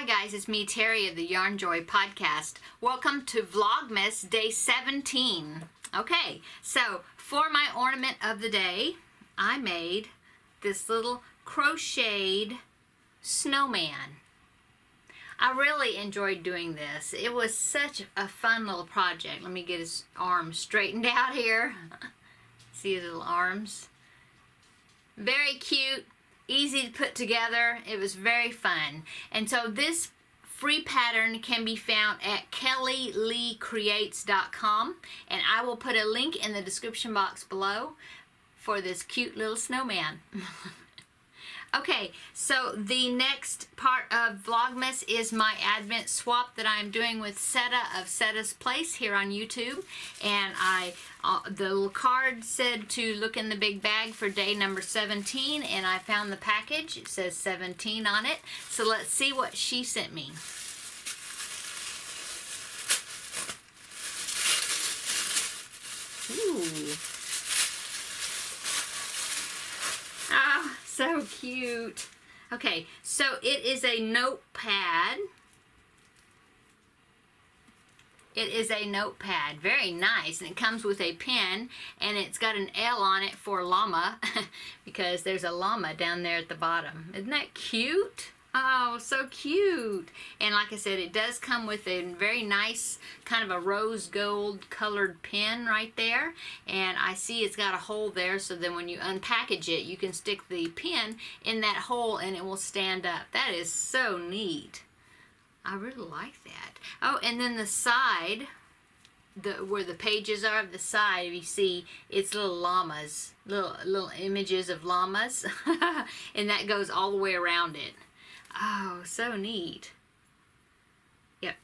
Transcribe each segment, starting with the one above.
Hi guys, it's me, Terry of the Yarn Joy podcast. Welcome to Vlogmas Day 17. Okay, so for my ornament of the day, I made this little crocheted snowman. I really enjoyed doing this. It was such a fun little project. Let me get his arms straightened out here. See his little arms? Very cute. Easy to put together. It was very fun. And so this free pattern can be found at kellyleecreates.com, and I will put a link in the description box below for this cute little snowman. Okay, so the next part of Vlogmas is my Advent swap that I'm doing with Seta of Seta's Place here on YouTube. And the little card said to look in the big bag for day number 17, and I found the package. It says 17 on it. So let's see what she sent me. Ooh. Ah, so cute. Okay, so it is a notepad. It is a notepad. Very nice. And it comes with a pen, and it's got an L on it for llama because there's a llama down there at the bottom. Isn't that cute? Oh, so cute. And like I said, it does come with a very nice kind of a rose gold colored pen right there. And I see it's got a hole there, so then when you unpackage it, you can stick the pen in that hole and it will stand up. That is so neat. I really like that. Oh, and then the side, where the pages are of the side, you see it's little llamas, little images of llamas. And that goes all the way around it. Oh, so neat. Yep.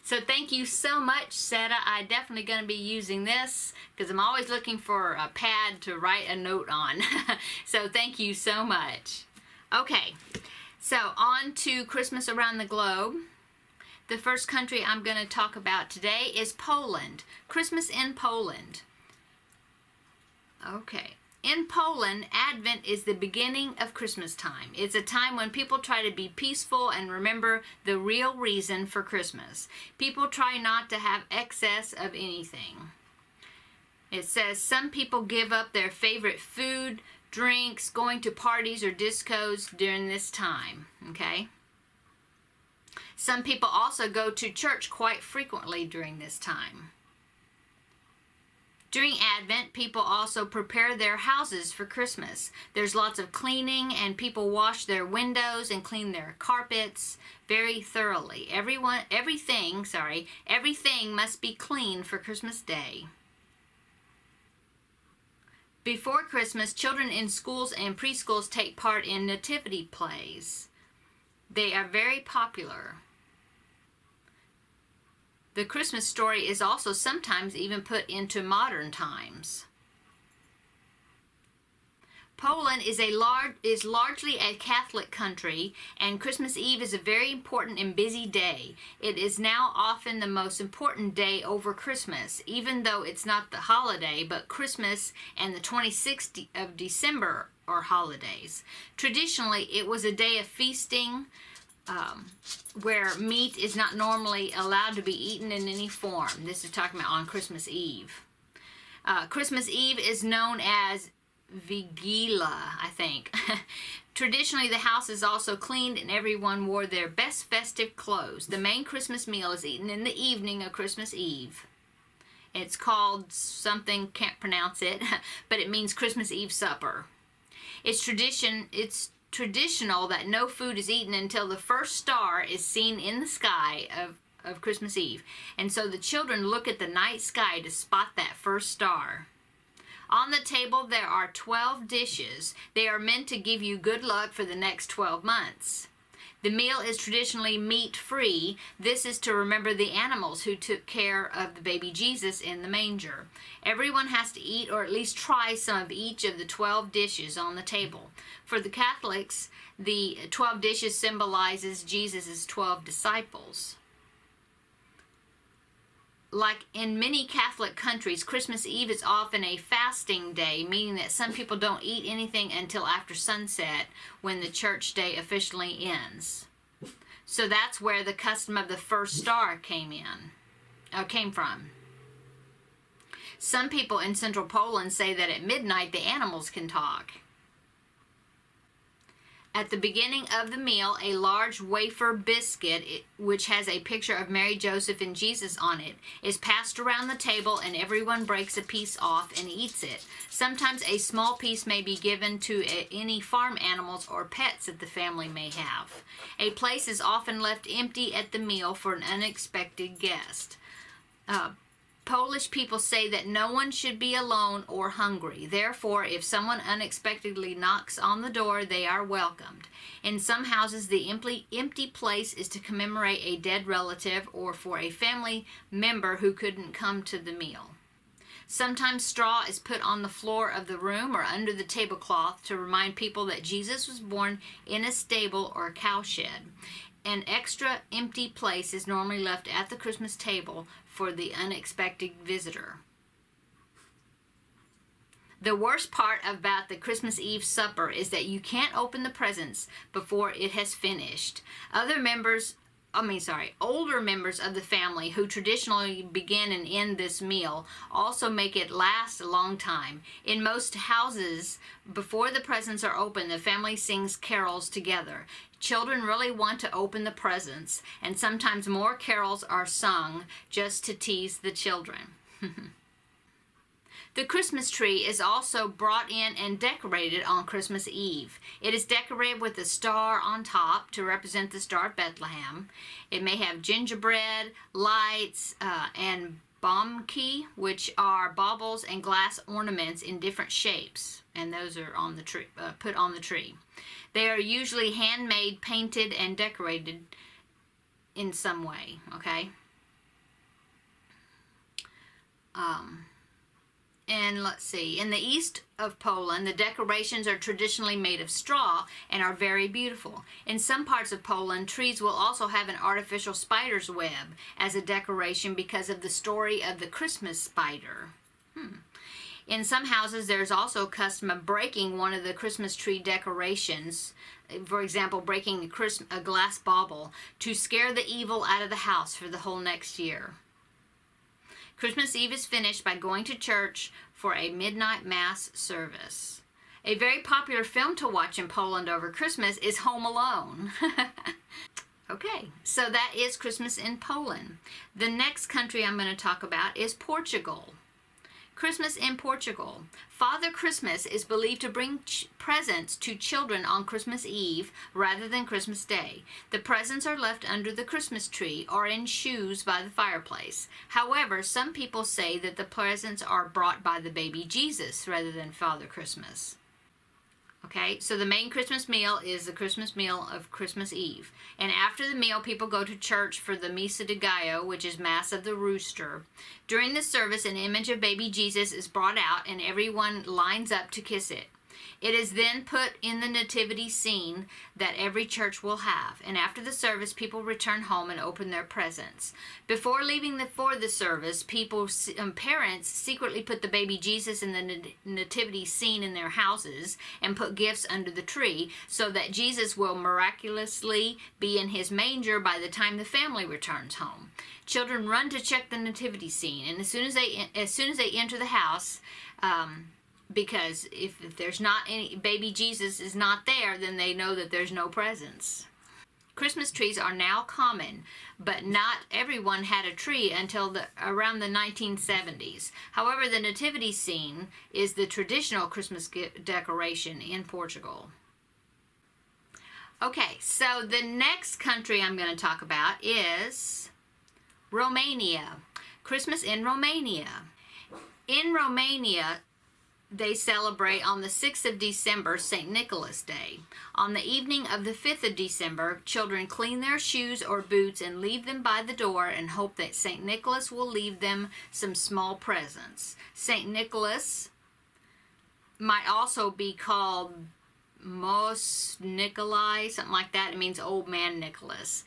So thank you so much, Seta. I'm definitely going to be using this because I'm always looking for a pad to write a note on. So thank you so much. Okay, so on to Christmas around the globe. The first country I'm going to talk about today is Poland. Christmas in Poland. Okay. In Poland, Advent is the beginning of Christmas time. It's a time when people try to be peaceful and remember the real reason for Christmas. People try not to have excess of anything. It says some people give up their favorite food, drinks, going to parties or discos during this time. Okay? Some people also go to church quite frequently during this time. During Advent, people also prepare their houses for Christmas. There's lots of cleaning, and people wash their windows and clean their carpets very thoroughly. Everything must be clean for Christmas Day. Before Christmas, children in schools and preschools take part in nativity plays. They are very popular. The Christmas story is also sometimes even put into modern times. Poland is largely a Catholic country, and Christmas Eve is a very important and busy day. It is now often the most important day over Christmas, even though it's not the holiday, but Christmas and the 26th of December are holidays. Traditionally, it was a day of feasting, where meat is not normally allowed to be eaten in any form. This is talking about on Christmas Eve. Christmas Eve is known as Vigila, I think. Traditionally, the house is also cleaned and everyone wore their best festive clothes. The main Christmas meal is eaten in the evening of Christmas Eve. It's called something, can't pronounce it, but it means Christmas Eve supper. It's traditional that no food is eaten until the first star is seen in the sky of Christmas Eve. And so the children look at the night sky to spot that first star. On the table there are 12 dishes. They are meant to give you good luck for the next 12 months. The meal is traditionally meat-free. This is to remember the animals who took care of the baby Jesus in the manger. Everyone has to eat or at least try some of each of the 12 dishes on the table. For the Catholics, the 12 dishes symbolizes Jesus' 12 disciples. Like in many Catholic countries, Christmas Eve is often a fasting day, meaning that some people don't eat anything until after sunset when the church day officially ends. So that's where the custom of the first star came from. Some people in central Poland say that at midnight the animals can talk. At the beginning of the meal, a large wafer biscuit, which has a picture of Mary, Joseph, and Jesus on it, is passed around the table, and everyone breaks a piece off and eats it. Sometimes a small piece may be given to any farm animals or pets that the family may have. A place is often left empty at the meal for an unexpected guest. Polish people say that no one should be alone or hungry. Therefore, if someone unexpectedly knocks on the door, they are welcomed. In some houses, the empty place is to commemorate a dead relative or for a family member who couldn't come to the meal. Sometimes straw is put on the floor of the room or under the tablecloth to remind people that Jesus was born in a stable or cowshed. An extra empty place is normally left at the Christmas table for the unexpected visitor. The worst part about the Christmas Eve supper is that you can't open the presents before it has finished. Older members of the family who traditionally begin and end this meal also make it last a long time. In most houses, before the presents are opened, the family sings carols together. Children really want to open the presents, and sometimes more carols are sung just to tease the children. The Christmas tree is also brought in and decorated on Christmas Eve. It is decorated with a star on top to represent the Star of Bethlehem. It may have gingerbread, lights, and bomki, which are baubles and glass ornaments in different shapes, and those are on the tree, put on the tree. They are usually handmade, painted, and decorated in some way, okay? And let's see, in the east of Poland, the decorations are traditionally made of straw and are very beautiful. In some parts of Poland, trees will also have an artificial spider's web as a decoration because of the story of the Christmas spider. In some houses, there's also a custom of breaking one of the Christmas tree decorations, for example, breaking a glass bauble, to scare the evil out of the house for the whole next year. Christmas Eve is finished by going to church for a midnight mass service. A very popular film to watch in Poland over Christmas is Home Alone. Okay, so that is Christmas in Poland. The next country I'm going to talk about is Portugal. Christmas in Portugal. Father Christmas is believed to bring presents to children on Christmas Eve rather than Christmas Day. The presents are left under the Christmas tree or in shoes by the fireplace. However, some people say that the presents are brought by the baby Jesus rather than Father Christmas. Okay, so the main Christmas meal is the Christmas meal of Christmas Eve. And after the meal, people go to church for the Missa de Gallo, which is Mass of the Rooster. During the service, an image of baby Jesus is brought out and everyone lines up to kiss it. It is then put in the nativity scene that every church will have. And after the service, people return home and open their presents. Before leaving for the service, parents secretly put the baby Jesus in the nativity scene in their houses and put gifts under the tree so that Jesus will miraculously be in his manger by the time the family returns home. Children run to check the nativity scene, and as soon as they enter the house, because if there's not any, baby Jesus is not there, then they know that there's no presents. Christmas trees are now common, but not everyone had a tree until around the 1970s. However, the nativity scene is the traditional Christmas decoration in Portugal. Okay, so the next country I'm going to talk about is Romania. Christmas in Romania. In Romania, they celebrate on the 6th of December, St. Nicholas Day. On the evening of the 5th of December, children clean their shoes or boots and leave them by the door and hope that St. Nicholas will leave them some small presents. St. Nicholas might also be called Mos Nikolai, something like that. It means old man Nicholas.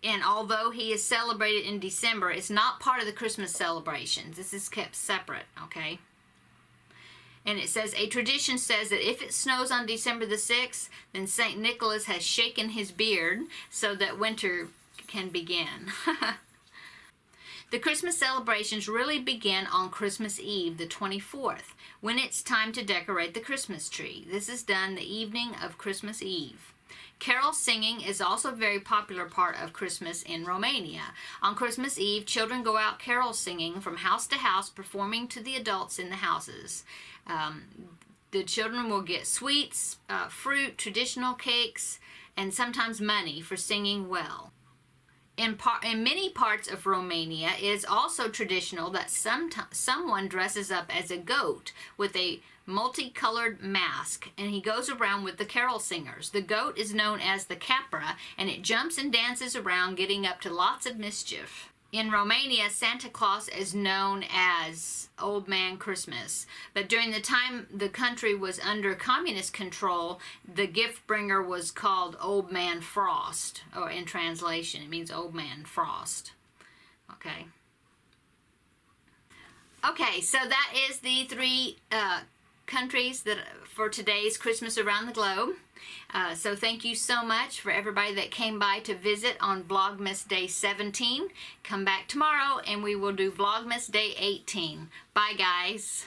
And although he is celebrated in December, it's not part of the Christmas celebrations. This is kept separate, okay? And it says, a tradition says that if it snows on December the 6th, then St. Nicholas has shaken his beard so that winter can begin. The Christmas celebrations really begin on Christmas Eve, the 24th, when it's time to decorate the Christmas tree. This is done the evening of Christmas Eve. Carol singing is also a very popular part of Christmas in Romania. On Christmas Eve, children go out carol singing from house to house, performing to the adults in the houses. The children will get sweets, fruit, traditional cakes, and sometimes money for singing well. In many parts of Romania, it is also traditional that someone dresses up as a goat with a multicolored mask, and he goes around with the carol singers. The goat is known as the capra, and it jumps and dances around, getting up to lots of mischief. In Romania, Santa Claus is known as Old Man Christmas. But during the time the country was under communist control, the gift bringer was called Old Man Frost. Or in translation, it means Old Man Frost. Okay. Okay, so that is the three countries that for today's Christmas around the globe. So thank you so much for everybody that came by to visit on Vlogmas Day 17. Come back tomorrow and we will do Vlogmas Day 18. Bye, guys.